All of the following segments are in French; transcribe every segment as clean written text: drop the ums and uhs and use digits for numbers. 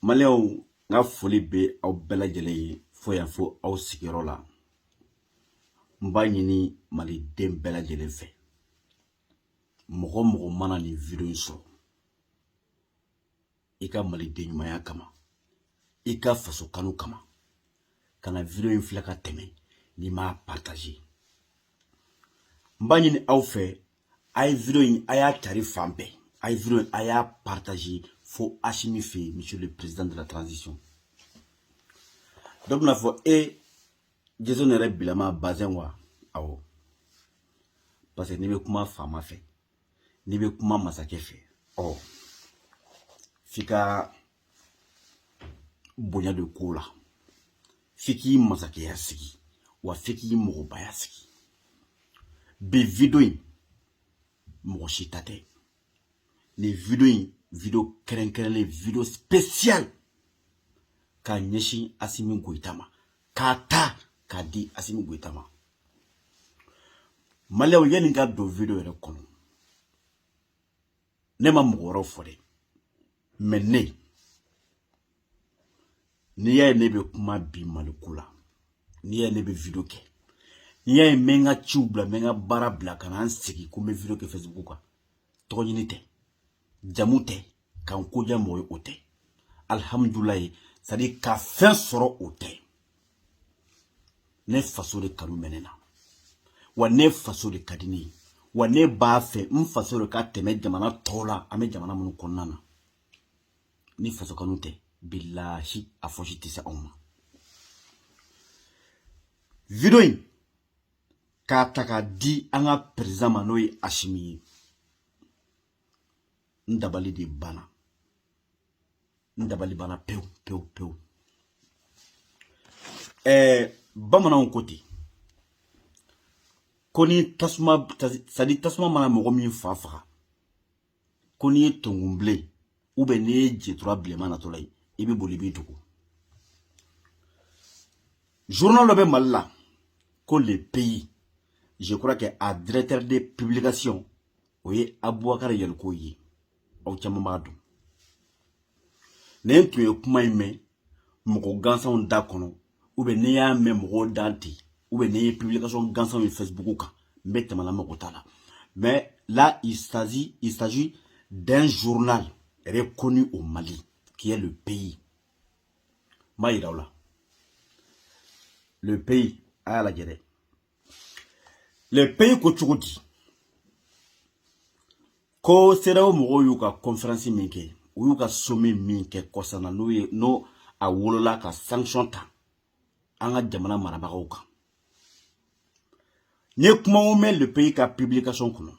Maléo nga foli be aw bela jele fo ya fo aw sigiro la mba nyini mali dem bela jele fe mogo mana ni video so ika mali den maya kama ika faso kanu kama kana video infla ka teme ni ma partager mba nyini aw fe ay video aya tarif fambe ay video aya partager fo Assimi fe monsieur le président de la transition. Donc na fo Jason nere bilama bazen wa awo parce que ni be kuma fama fe ni be kuma masake fe fika bonya de kola fiki masake ya sigi wa fiki mogoba ya sigi be video mo shitate ni video keren les video spécial ka nyeshi Assimi Goïtama kata kadi Assimi Goïtama Maléo yeni ga do video ere kono ne ma mugoro fode menne ni ya ne be kuma bi malikula ni ya ne be video ke ni ya menga chubla menga barabla kana ansiki kuma video ke Facebook ka to nyinite jamute kan ko jamo ote alhamdulillah c'est-à-dire ka fin soro ote ne faso de kanu menena wa ne faso de kadini wa ne ba fe faso de ka teme jamana tola ame jamana mun konnana ni faso kanu te billahi afoshiti sa umma video ka taka di anga président manoy Assimi ndabali de bana ndabali bana peu bamanan côté koni tasuma sadi tasuma mana mogo min fafa koni tongumble ou be ne jetura blema na tolay ibe bolibi tuko journal lobe malla ko le pays je crois que à directeur de publication oye Abouakar Yelkoyi au chamamadu ne tuye kuma ime mogo gansan da kono ou be ne ya me mogo danti ou be ne publication gansan sur Facebook ka mette malama kotala mais là il s'agit d'un journal reconnu au Mali qui est le pays Maïraoula le pays à la guerre le pays ko chugudi ko sera mogo yuka conférence minke ou yuka sommet minke kosana no a wolola ka sanction ta anga jamana marabagaw kan ne kuma o mel le pays ka publication kono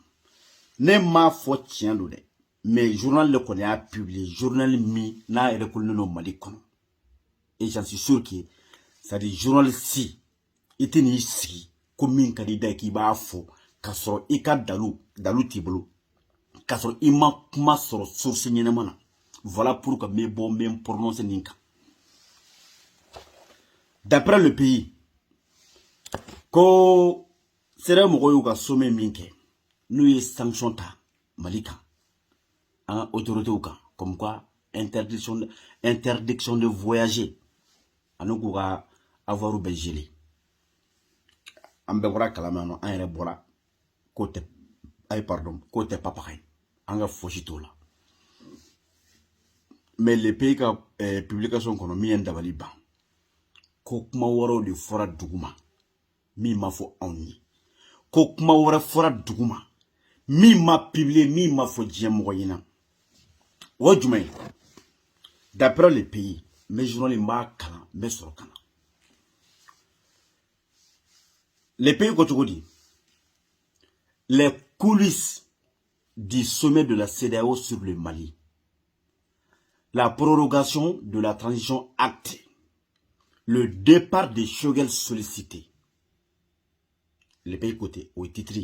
ne ma fo tien do de mais journal le connaît a publié journal mi na reconnu no Mali kono et j'en suis sûr que ça dit journal si était ni si comme candidat qui ba fo kasoro ika dalu tiblo kasoro ima kuma soro source nyenamana voilà pourquoi mes bon même prononcer ninka. D'après le pays, ko sera mogoyo ka sommet minke, nous y sanction ta malika, en autorité ou ka, comme quoi interdiction de voyager, à nous pourra avoir ou belgelé. En bebora kalamano, en rebora, côté, côté papaye, en fochito là. Mais les pays qui publication économique en d'avaliban. Ko kuma woro de fora duguma mi ma fo awni ko kuma woro fora duguma mi ma publier mi ma fo djemo yina o jumay d'après le pays mes journalistes ma kala mes sorokana les pays ko dit les coulisses du sommet de la CEDEAO sur le Mali, la prorogation de la transition actée, le départ des Choguel sollicités. Les pays côté au titre.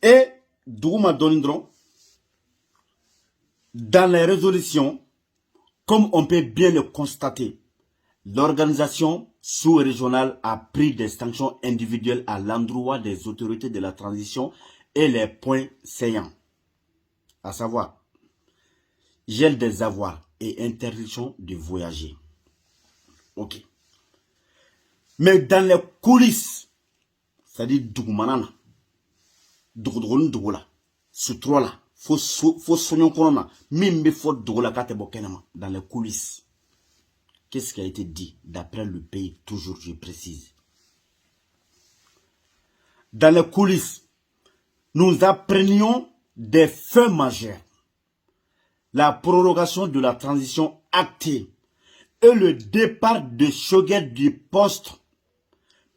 Et Douma Donindron, dans les résolutions, comme on peut bien le constater, l'organisation sous-régionale a pris des sanctions individuelles à l'endroit des autorités de la transition et les points saillants. À savoir, gel des avoirs et interdiction de voyager. Ok. Mais dans les coulisses, c'est-à-dire Dougoumanana, Dougoudoula, ce trois-là, faut soigner corona, même faut Dougoula Katebokenama, dans les coulisses. Qu'est-ce qui a été dit d'après le pays, toujours je précise. Dans les coulisses, nous apprenions des faits majeurs. La prorogation de la transition actée et le départ de Choguet du poste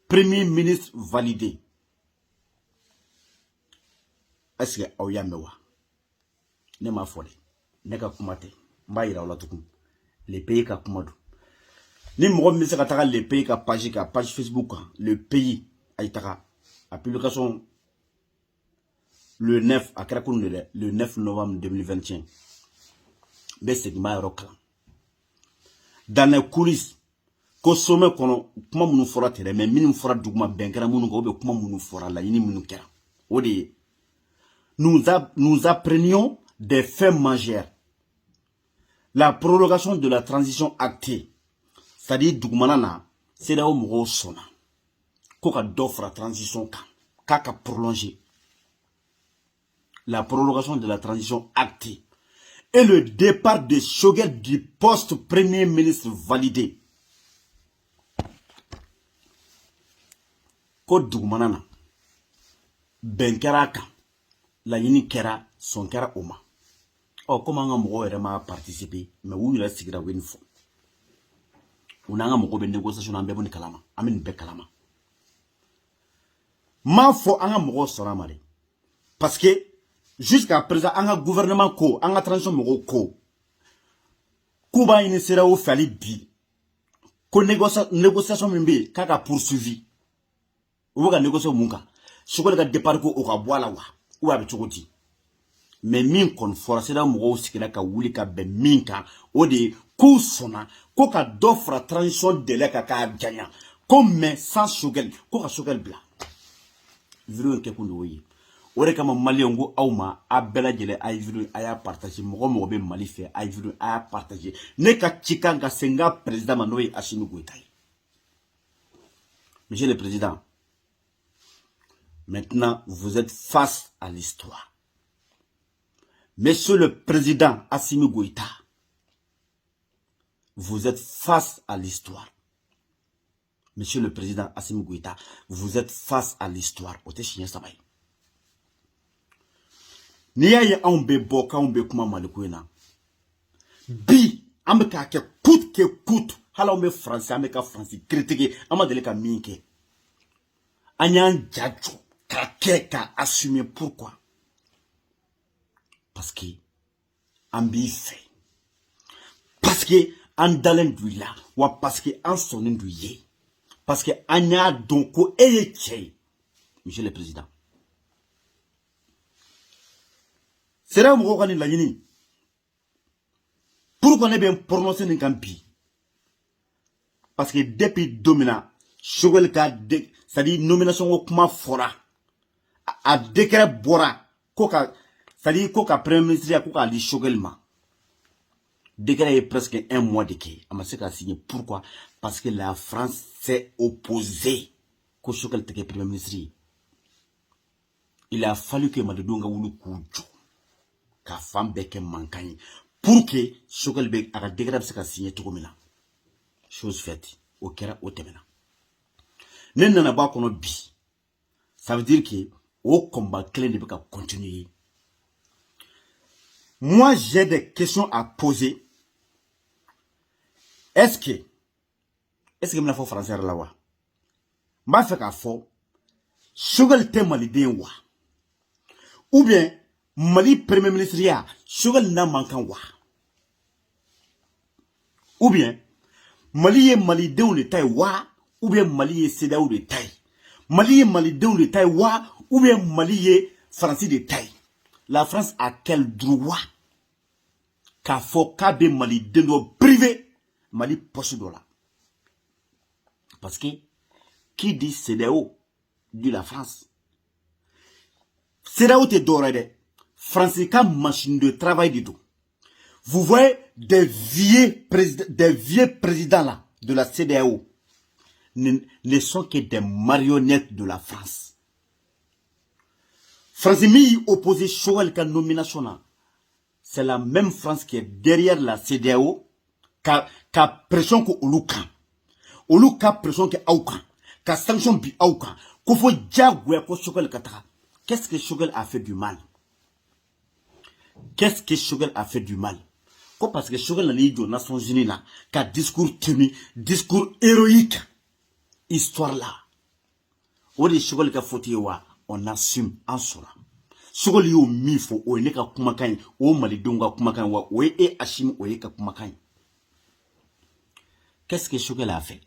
Premier ministre validé. Est-ce que Aouya Mewa ne m'a folle? Ne ka kumate. M'a yira la tukum. Les pays ka kumadu. Ni mɔgɔ min bɛ se ka taga le pays ka page Facebook kan, le pays a taga a publication le 9 à Krakounou le 9 novembre 2021. Mais c'est ma rock. Dans les coulisses, ko sommet kono kuma munu fora tere mais minimum fora duguma benkara munu ko be kuma munu fora la yini munu kera. Odi nous apprenions des faits majeurs. La prorogation de la transition actée. C'est-à-dire Dougoumanana, c'est là où Mouro sona. Koka d'offre la transition kaka prolonger. La prorogation de la transition actée. Et le départ de Choguet du poste Premier ministre validé. Ko Dougoumanana, Benkeraka, la yini kera, son kera oma. Oh, comment un Mouro a participé, mais où il a signé une fois. On a une négociation en bébé kalama, amin be kalama. Ma fo anga mogo sora mari. Parce que jusqu'à présent anga gouvernement ko, anga transition mogo ko. Kuba ini sera o fali bi. Ko négociation mimbe kaka poursuivi. Ou ka négociation munka. Sokole ka départ ko o ka boala wa. Ou abi chokoti. Mais min kon fora sera mogo sikira ka wuli ka be minka o de ko sona ko ka d'offre transition de la ka gagna comme sans Choguel ko ka Choguel bla vidéo ke kundo yi ore kama malien ngo awma abela jele ay vidéo aya partager mo be mali fe ay vidéo aya partager ne ka chikanga senga président Manoy Assimi Goïta. Monsieur le président, maintenant vous êtes face à l'histoire. Monsieur le président Assimi Goïta, vous êtes face à l'histoire. Monsieur le président Assimi Goïta, vous êtes face à l'histoire. Niya ye ambe boka ambe kuma malikuena. Bi ambe ka ke coûte hala ambe français ambe ka français critiquer amade ka minke. Anyan djadjo ka assumer pourquoi? Parce que ambi fait. Parce que en dalen du là ou parce que en sonin du yé. Parce que anya donko eye. Monsieur le président. C'est là où on a la yini. Pourquoi on est bien prononcé dans Campi? Parce que depuis dominant, Choguel ka c'est-à-dire nomination au kuma fora. A décret bora. Koka, c'est-à-dire koka premier ministre koka li Choguel ma. Décret est presque un mois de qui. Amaseka a signé. Pourquoi? Parce que la France s'est opposée. Ko Choguel teke premier ministre. Il a fallu que Madedonga wulu kujo. Ka femme beke mankagne. Pour que Choguel be a décret se ka signé tout comme là. Chose faite. Au kera au temena. N'en a pas qu'on bi. Ça veut dire que au combat clé ne peut pas continuer. Moi, j'ai des questions à poser. Est-ce que me la faut français là wa? M'a fait qu'à faux. Choguel te malidé wa. Ou bien, Mali premier ministre ya, Choguel n'a manquant wa. Ou bien, Mali est malidé ou le taille wa, ou bien Mali est Seda ou de taille. Mali est malidé ou le taille wa, ou bien Mali est français de taille. La France a quel droit? Qu'a faut qu'abe Mali de nos privés, Mali poche de là. Parce que, qui dit CDAO, dit la France. CDAO te doré, France ka machine de travail du tout. Vous voyez des vieux présidents là, de la CEDEAO ne sont que des marionnettes de la France. France mi opposé Choguel ka nomination là. C'est la même France qui est derrière la CEDEAO ka pression ko olukan. Oluka pression que Aoukan, ka sanction bi Aoukan, ko fo diagoué ko Choguel kataka. Qu'est-ce que Choguel a fait du mal? Qu'est-ce que Choguel a fait du mal? Parce que Choguel n'a dit aux Nations Unies là, qu'a discours tenu, discours héroïque, histoire là. Ou de Choguel ka foti wa, on assume en soi. Choguel yo mifo, ou ne ka kumakan, ou malidonga kumakan wa, ou e ashim ou e ka kumakan. Qu'est-ce que Choguel a fait?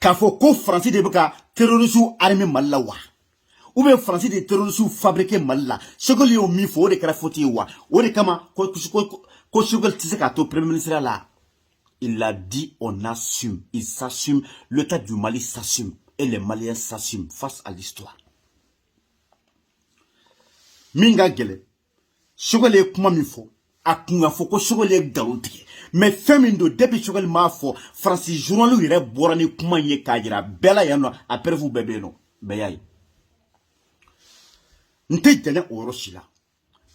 K'a fo ko Francis de beka terroristes armés malawa. Ou bien Francis de terroristes fabriqués malla. Choguel yo mifo, ou de ka foti wa, ou de kama ko Choguel tise ka to premier ministre là. Il a dit on assume, il s'assume, l'État du Mali s'assume et les Maliens s'assument face à l'histoire. Minga gele, Choguel e kuma min fo, a kunga fo ko Choguel e garouti. Mais féminin depuis Choguel ma fo, Francis journal yere borani kuma ye kajira, bela yano, après vous bébé no, beyay. Nte jene oroshila.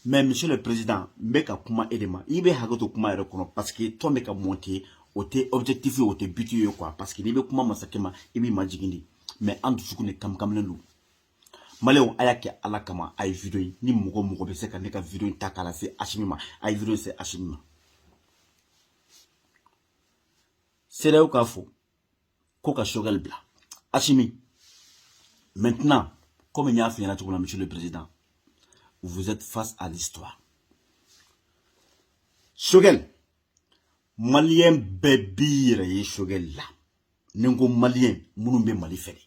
Mais monsieur le président, mbeka kuma edema, ibe hagoto kuma erekono parce que toi meka monter ote objectif ote but yo quoi parce que ibe kuma masakema ibe majigindi mais en dessous ne kam lelu. Maléon ayake alakama ay vidéo ni mugo be se ka ne ka vidéo takala c'est achimima ay vidéo c'est achimima. C'est là où kafo koka Choguel bla. Achimi. Maintenant, comme il y a fait monsieur le président, vous êtes face à l'histoire. Choguel, Malien bébire ye Choguel là. Nengo Malien, mounoumbe Mali fere.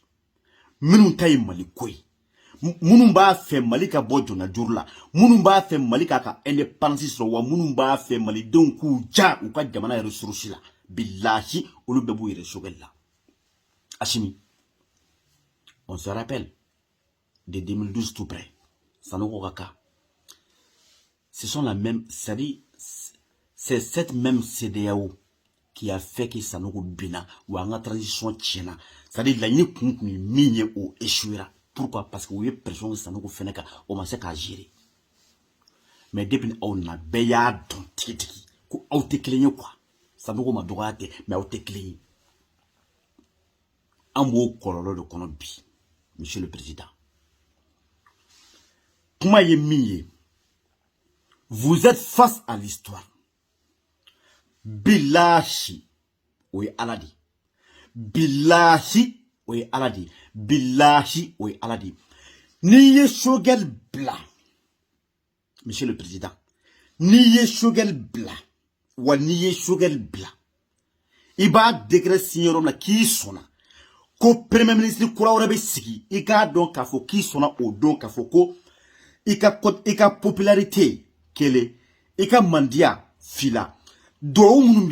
Mounoum taille Mali kouy. Mounoumba fait Mali ka bojo na djourla. Mounoumba fait Mali ka indépendance sur wa. Mounoumba fait Mali donkou dja ou ka jamana yere surushi la. Billahi, ou le bébou yere Choguel là. Achimi, on se rappelle de 2012 tout près. Sanogo Kaka. Ce sont la même, c'est cette même CEDEAO qui a fait que Sanogo Bina ou en transition tchena. C'est-à-dire la yini kunkuni minye ou échouera. Pourquoi? Parce que vous avez pression que Sanogo Feneka au massé qu'à gérer. Mais depuis on a beya don tiki ko auto clean quoi. Sanogo ma droite mais auto clean. Ambo kololo de konobi. Monsieur le président. Comment y est. Vous êtes face à l'histoire. Billahi, oui, Aladi. Billahi, oui, Aladi. Billahi, oui, Aladi. Niye Choguel bla. Monsieur le président. Niye Choguel bla. Ou niye Choguel bla. Iba décret signé la qui sonna. Ko premier ministre Koura Orabe Siki. Ika donc kafo qui sonna au donc kafo ko. Ika popularité kele ika mandia fila do munum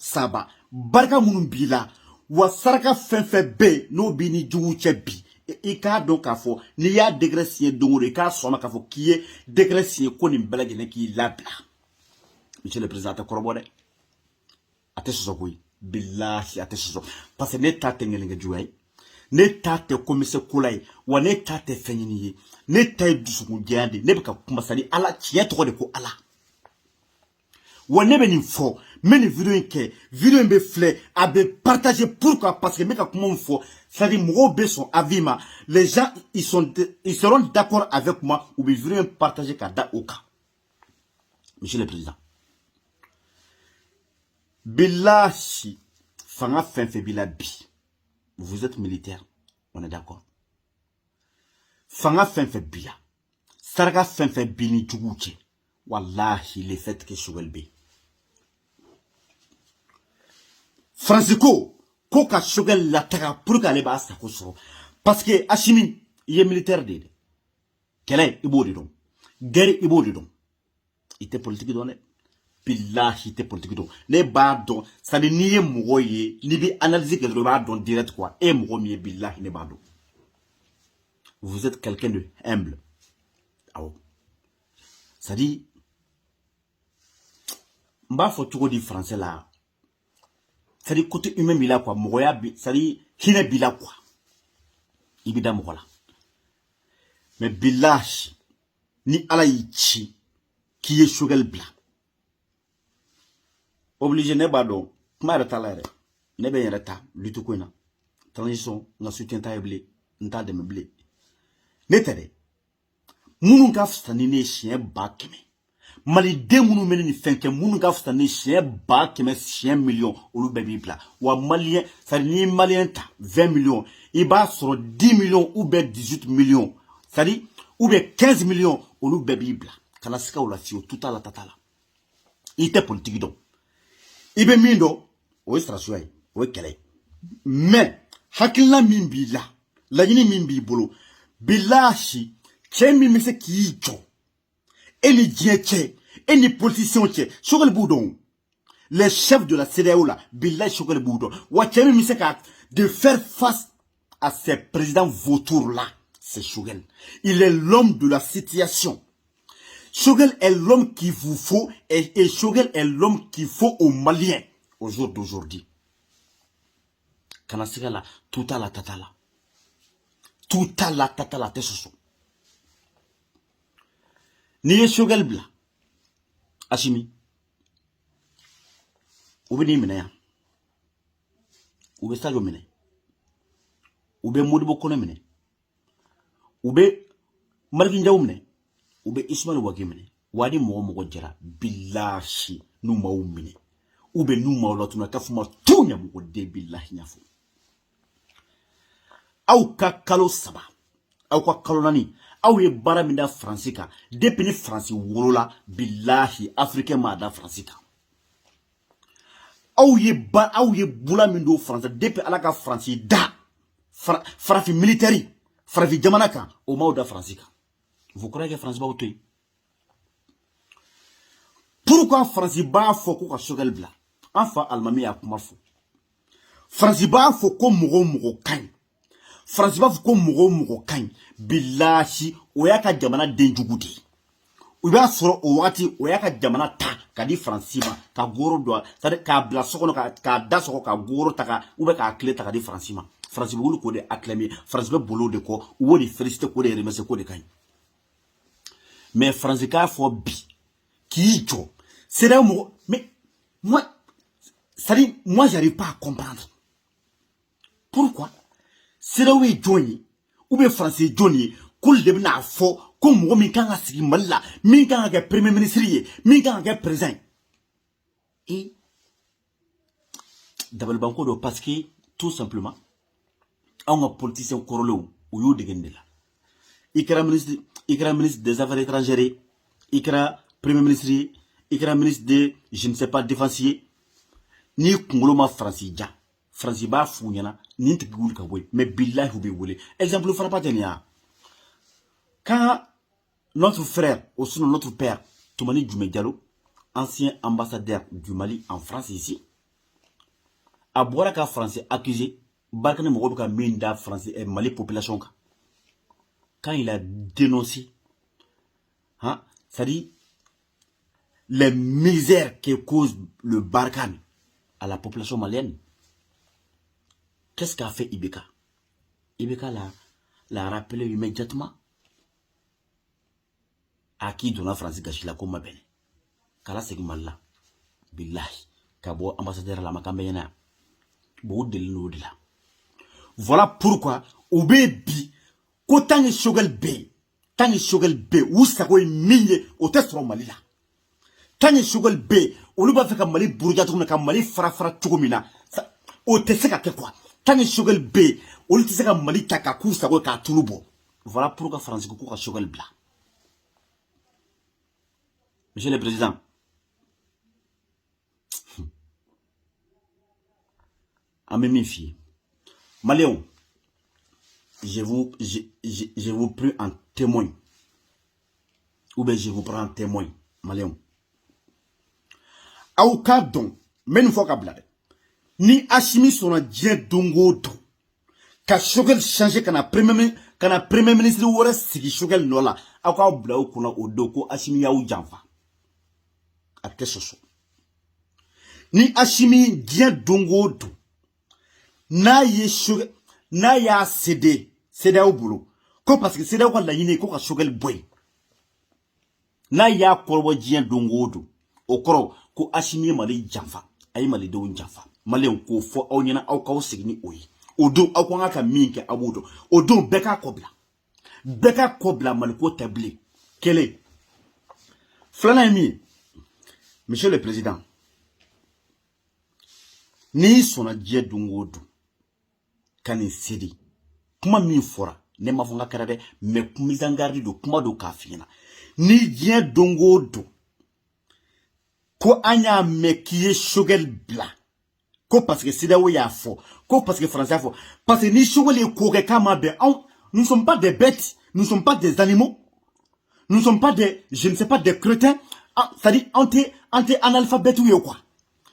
saba barka munum bila wa saraka fenfe be no bi ni jugu bi ika donc kafo ni ya dégressier dongo ika soma kafo kiye dégressier ko ni belagene ki labla. Monsieur le président korobode ate sosokoy billahi ate soso parce que ne tate ngelenga juway ne tate komise kulay wa ne tate fenyini ne tay dusuku diande ne beka kumasani ala tietro de ko ala wa ne be ni fo meni vidéo ke vidéo be flé a be partager pourquoi parce que meka kuma fo ça dit mo be son avima les gens ils seront d'accord avec moi ou be vidéo partager ka da oka. Monsieur le président billahi fanga fenfe bilabi. Vous êtes militaire, on est d'accord. Fanga fenfe bia. Sarga fenfe bini djugouche. Wallahi, les fêtes que Choguel B. Francisco, koka Choguel la taga pour qu'elle ba sa koso. Parce que Achimi, il est militaire de. Quel est Ibo de don? Guerre Ibo de don. Il était politique donné. Billahi te politique do ne ba don ça ni ye mugo ye ni bi analyser que ba don direct quoi et mugo mi billahi ne ba do. Vous êtes quelqu'un de humble. Ah ça dit Mba faut tout dire français là. Ça dit côté humain bila quoi, moya ça dit hine bila quoi. Ibida mola. Mais billahi ni ala yichi qui est Choguel bla. Obligé ne ba do, kuma reta la re. Ne be reta lutte ko na. Transition na soutien ta blé, nta de me blé. Ne tere. Munu ka fstani ne chien ba keme. Mali de munu meni ni fenke munu ka fstani chien ba keme chien million olu be bibla. Wa malien, ça ni malien ta 20 millions, il ba sur 10 millions ou be 18 millions. Ça dit ou be 15 millions olu be bibla. Kana sika ou la si tout à la tatala. Il était politique donc. Ibe mindo o extraction o kele. Mais hakilna min bi la yini min bi bolo billahi chemi mi se ki jo eni dieche eni politicien che Choguel boudon les chefs de la CEDEAO là billahi Choguel boudon wa chemi mi se ka de faire face à ces présidents vautours là c'est Choguel. Il est l'homme de la situation. Choguel est l'homme qu'il vous faut et Choguel est l'homme qu'il faut aux Maliens au jour d'aujourd'hui. Kanasiga la tout à la tatala. Tout à la tatala te soso. Ni Choguel bla. Ashimi. Ube ni mene ya. Ube Sadio mene. Ube Modibo Kone mene. Ube Markin Jaw mene. Ube Ismail Wage mene. Wadi mogo jara billahi numa umine. Ube numa olatuna kafuma tunya mogo de billahi nyafu. Au ka kalo saba. Au ka kalo nani. Au ye bara minda Fransika. Depuis ni Fransi wolola billahi Africain ma da Fransika. Au ye bula mindo Fransa depuis alaka Fransi da. Frafi militari. Frafi jamanaka. Au ma da Fransika. Vous croyez que France va au pourquoi France ba foko ka Choguel bla? Enfin Almami a kuma fo. France ba foko mugo kan. France ba foko mugo kan. Billahi o ya ka jamana denjugudi. O ba soro o wati o ya ka jamana ta ka di France ma ka goro do ça ka bla soko ka da soko ka goro ta ka ou be ka clé ta ka di France ma. France be wulu ko de acclamer, France be bolo de ko ou de féliciter ko de remercier ko de kan. Mais France ka fo bi qui jo c'est là mais moi ça dit moi j'arrive pas à comprendre pourquoi c'est là où est Johnny ou bien français Johnny kul de na fo comme mo mi kan asigi malla mi kan ga premier ministre mi kan ga président et d'abord banco do parce que tout simplement on a politicien korolo ou yo de gendela ikra ministre des affaires étrangères ikra premier ministre ikra ministre de je ne sais pas défensier ni kungolo ma fransija fransi ba funyana ni tigul ka boy mais billahi hu be wolé exemple frappe tenia quand notre frère ou sinon notre père Toumani Djoumé Diallo ancien ambassadeur du Mali en France ici a boira ka français accusé barkane mo ka minda français et Mali population ka quand il a dénoncé hein ça dit les misères que cause le Barkhane à la population malienne. Qu'est-ce qu'a fait Ibeka? Ibeka l'a rappelé immédiatement à qui donna Francis Gachila comme bene. Kala segmalla. Billahi. Kabo ambassadeur la makambeyena. Beaucoup de l'eau-de-là. Voilà pourquoi, au bébi, qu'autant de Choguel B, tant de Choguel B, où ça va miller au test au Mali là. Tant de Choguel B, au lieu de faire Mali bourgeois, comme Mali frafra chogomina, au test à quoi? Tant de Choguel B, au lieu de faire Mali takakou, ça va être Touloubo. Voilà pourquoi Francis Coucou a Choguel Bla. Monsieur le Président, à mes filles, Maléon, je vous prie en témoin. Ou bien je vous prends en témoin, Maléon. Au cas donc, même une fois qu'à blague, ni Hachimi son adjien dongo do, qu'a Choguel changé qu'à premier ministre ou reste si Choguel nola, à quoi blague qu'on a au doko Hachimi ya ou janfa. À quel chose? ni Hachimi diɲɛ dongo don n'a y'a cédé CEDEAO bolo ko parce que CEDEAO ka laɲini ko ka Choguel bɔ yen n'a y'a kɔrɔbɔ diɲɛ dongo don o kɔrɔ ko Hachimi ye Mali janfa a ye malidenw janfa maliyɛnw k'o fɔ aw ɲɛna aw k'aw segin ni o ye o don aw ko an ka min kɛ aw b'o dɔn o don bɛɛ k'a kɔbila bɛɛ k'a kɔbila Maliko tɛ bilen kelen filanan ye min ye monsieur le président n'i sɔnna diɲɛ dongo don ka nin sedi kuma min fɔra ne ma fɔ n ka kɛra dɛ mais mise en garde don kuma don k'a f'i ɲɛna ni diɲɛ dongo don ko an y'a mɛn k'i ye Choguel bila ko parce que CEDEAO y'a fɔ ko parce que français y'a fɔ parce que ni Choguel ye ko kɛ k'a ma bɛn anw nous ne sommes pas des bêtes nous ne sommes pas des animaux nous ne sommes pas des je ne sais pas des crétins c'est-à-dire an tɛ analphabètes ye quoi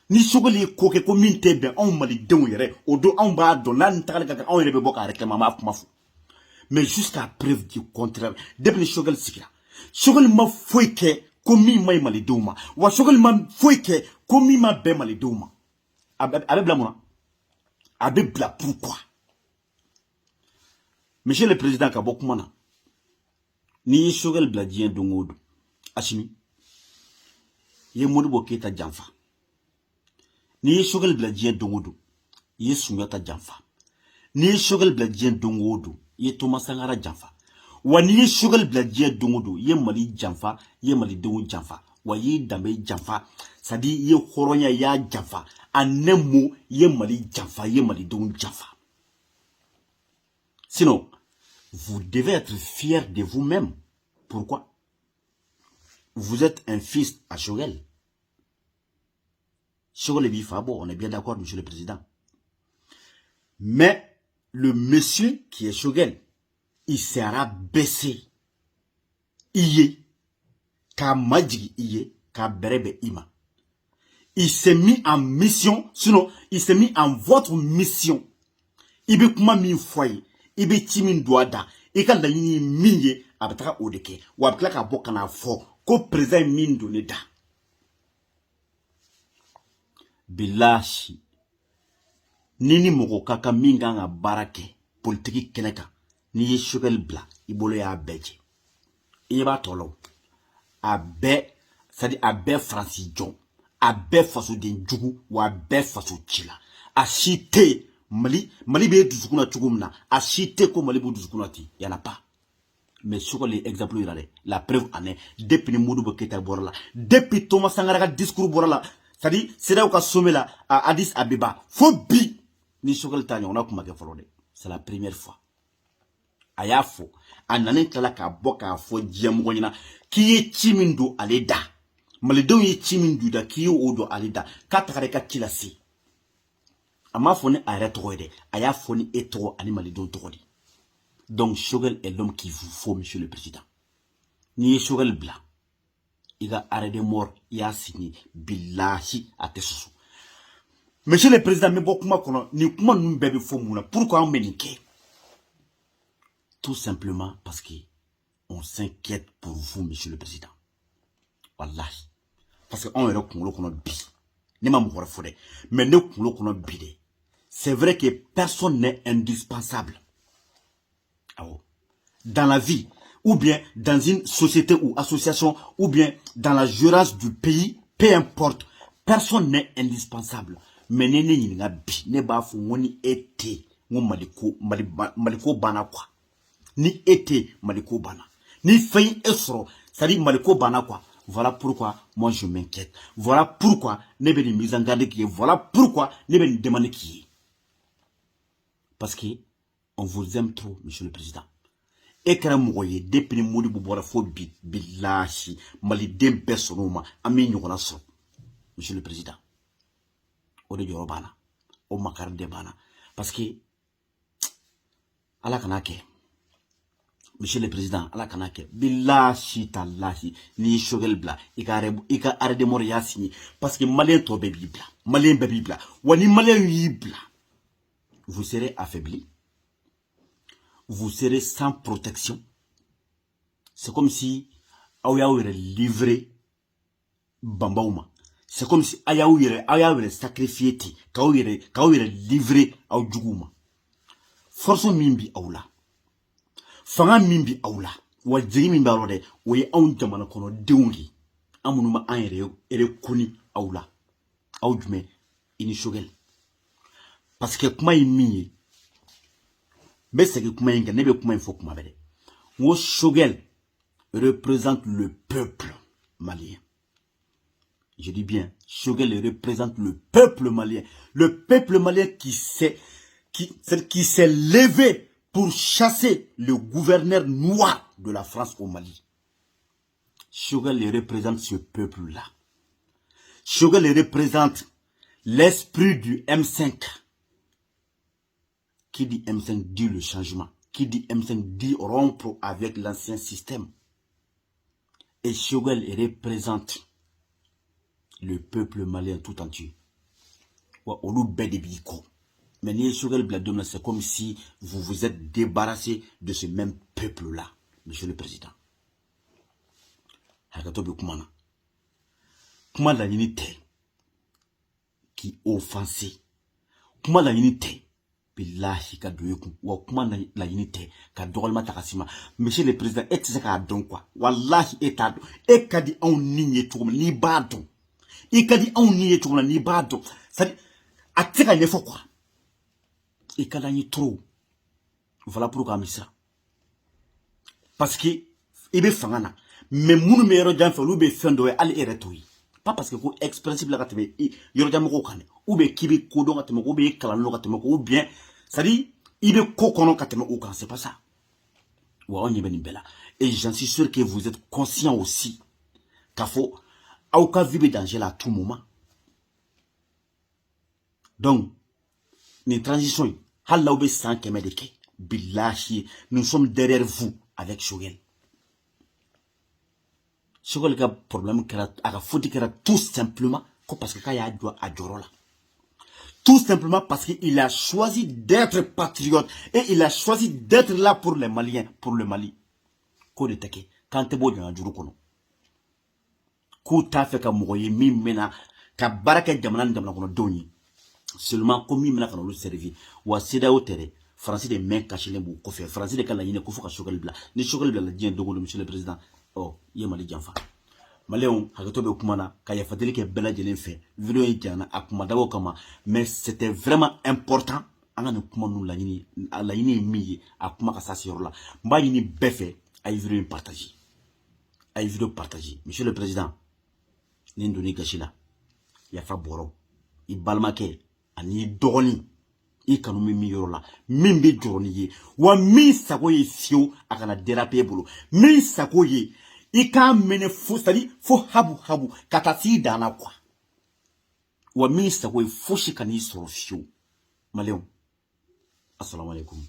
ni Choguel ye ko kɛ ko min tɛ bɛn anw malidenw yɛrɛ o don anw b'a dɔn n'a ni tagali ka kan anw yɛrɛ bɛ bɔ k'a réclamer an b'a kuma fɔ mais jusqu'à preuve du contraire depuis ni Choguel sigira Choguel ma foyi kɛ ko min ma ɲi malidenw ma wa Choguel ma foyi kɛ ko min ma bɛn malidenw ma a bɛ bila mun na a bɛ bila pourquoi monsieur le président ka bɔ kuma na n'i ye Choguel bila diɲɛ don o don Hachimi i ye Modibo Keyita janfa n'i ye Choguel bila diɲɛ don o don i ye Sunjata janfa n'i ye Choguel bila diɲɛ don o don i ye Thomas Sankara janfa wa n'i ye Choguel bila diɲɛ don o don i ye Mali janfa i ye malidenw janfa wa i ye danbe janfa c'est-à-dire i ye hɔrɔnya i y'a janfa en un mot i ye Mali janfa i ye malidenw janfa sinon vous devez être fier de vous-même pourquoi vous êtes un fils à Choguel Choguel b'i fa bon on est bien d'accord monsieur le président mais le monsieur qui est Choguel il sera baissé i ye k'a majigi i ye k'a bɛrɛ bɛn i ma il s'est mis en mission sinon il s'est mis en votre mission i bɛ kuma min fɔ a ye i bɛ ci min don a da i ka laɲini min ye a bɛ taga o de kɛ wa a bɛ tila k'a bɔ ka n'a fɔ ko président ye min don ne da bilahi ni ni mɔgɔ ka kan min kan ka baara kɛ politiki kɛnɛ kan n'i ye Choguel bila i bolo y'a bɛɛ jɛ i ɲɛ b'a tɔ la a bɛɛ c'est-à-dire a bɛɛ faransi jɔn a bɛɛ fasoden jugu wa a bɛɛ faso ci la a si tɛ Mali bɛ dusukun na cogo min na a si tɛ ko Mali b'u dusukun na ten y en a pas mais Choguel ye exemple yira dɛ la preuve en est depuis ni Modibo Keyita bɔra la depuis Thomas Sankara ka discours bɔra la c'est-à-dire CEDEAO ka sommet la à Addis Abeba fo bi ni Choguel ta ɲɔgɔnna kuma kɛ fɔlɔ dɛ c'est la première fois a y'a fɔ a nanen tilala k'a bɔ k'a fɔ diɲɛmɔgɔ ɲɛna k'i ye ci min don ale da malidenw ye ci min don i da k'i ye o don ale da k'a tagara i ka ci lase a m'a fɔ ni a yɛrɛ tɔgɔ ye dɛ a y'a fɔ ni e tɔgɔ ani malidenw tɔgɔ de donc Choguel est l'homme qu'il vous faut monsieur le président n'i ye Choguel bila i ka arrêt de mort i y'a signé bilahi a tɛ sɔsɔ monsieur le président n bɛ bɔ kuma kɔnɔ nin kuma ninnu bɛɛ bɛ fɔ mun na pourquoi an bɛ nin kɛ tout simplement parce que on s'inquiète pour vous monsieur le président wallahi parce que on yɛrɛ kunkolo kɔnɔ bi ne ma mɔgɔ wɛrɛ fɔ dɛ mais ne kunkolo kɔnɔ bi dɛ c'est vrai que personne n'est indispensable awɔ dans la vie ou bien dans une société ou association ou bien dans la gérance du pays peu importe personne n'est indispensable mais ne ɲininka bi ne b'a fɔ n ko ni e tɛ n ko maliko banna quoi ni e tɛ maliko banna ni fɛn e sɔrɔ c'est-à-dire maliko banna quoi voilà pourquoi moi je m'inquiète voilà pourquoi ne bɛ nin mise en garde k'i ye voilà pourquoi ne bɛ nin demande k'i ye parce que on vous aime trop monsieur le président e kɛra mɔgɔ ye depuis ni Modibo bɔra fo bi bilahi maliden bɛɛ sɔnn'o ma an bɛ ɲɔgɔnna sɔrɔ monsieur le président o de jɔyɔrɔ b'an na o makari de b'an na parce que ala kana kɛ monsieur le président ala kana kɛ bilahi talahi n'i ye Choguel bila i ka arrêt de mort y'a signé parce que malien tɔ bɛɛ b'i bila malien bɛɛ b'i bila wa ni malien y'i bila vous serez affaibli vous serez sans protection c'est comme si aw y'aw yɛrɛ livrer banbaw ma c'est comme si ayaw sacrifié ti kaw livré au djuguma force mimbi awla fanga mimbi awla wa jigi mimbi awla o ye anw jamana kono dewngi amunuma an yere kuni awla aw jume ini shogel parce que kuma yimi be segi kuma yinga nebe kuma info kuma bede wo shogel représente le peuple malien. Je dis bien, Choguel représente le peuple malien. Le peuple malien qui s'est levé pour chasser le gouverneur noir de la France au Mali. Choguel représente ce peuple-là. Choguel représente l'esprit du M5. Qui dit M5 dit le changement. Qui dit M5 dit rompre avec l'ancien système. Et Choguel représente le peuple malien tout entier. Mais c'est comme si vous vous êtes débarrassé de ce même peuple-là, monsieur le président. Comment la unité qui offensé, comment la unité, billahi kadoyeku, wa comment la unité kadoralma takasima, monsieur le président, et c'est ça donc quoi, wallahi etado, et kadi on nigne tout ni badon. Il a dit on n'y est trop ni bado. Ça dit à tirer les faux quoi. Et quand on y trop. Voilà pourquoi on ça. Parce que il est fangana. Mais mon meilleur d'un fait ou be fendo aller et retour. Pas parce que ko expressible la katebe yoro jam ko kane. Ou be kibi ko don kateme ko be kala no kateme ko bien. Ça dit il est ko kono kateme ou kan c'est pas ça. Wa on y beni bela. Et j'en suis sûr que vous êtes conscient aussi qu'il faut au cas vivre danger à tout moment. Donc, les transitions, halaoube sans kemedeke, billahi, nous sommes derrière vous avec Choguel. Choguel a un problème qui a foutu tout simplement parce qu'il a droit à Djorola. Tout simplement parce qu'il a choisi d'être patriote et il a choisi d'être là pour les Maliens, pour le Mali. Ko de teke, quand tu es beau dans la Djorokono. Kouta fait ka mogoye mimena ka baraka jamana kono doni seulement comme mimena kana lu servir wa sida otere français de main caché lembu ko fait français de kala yine ko fuka Choguel bla ni Choguel bla la dien dogo monsieur le président oh yemali janfa maléon hakato be kumana ka ya fadeli ke bela jelen fait vidéo yi jana akuma dawo kama mais c'était vraiment important anga ne kuma nu la yini mi akuma ka sa sur là mba yini befe ay vidéo partager ay vidéo partager monsieur le président Nindoni gashila ya fa boro I balmake ani dogoni I kanu mi yorola mimbi joroni ye wa mi sako ye fio akana déraper bolo mi sako ye I ka mene fo sali fo habu katasi dana kwa wa mi sako ye fo shikani soro fio maléon assalamu alaikum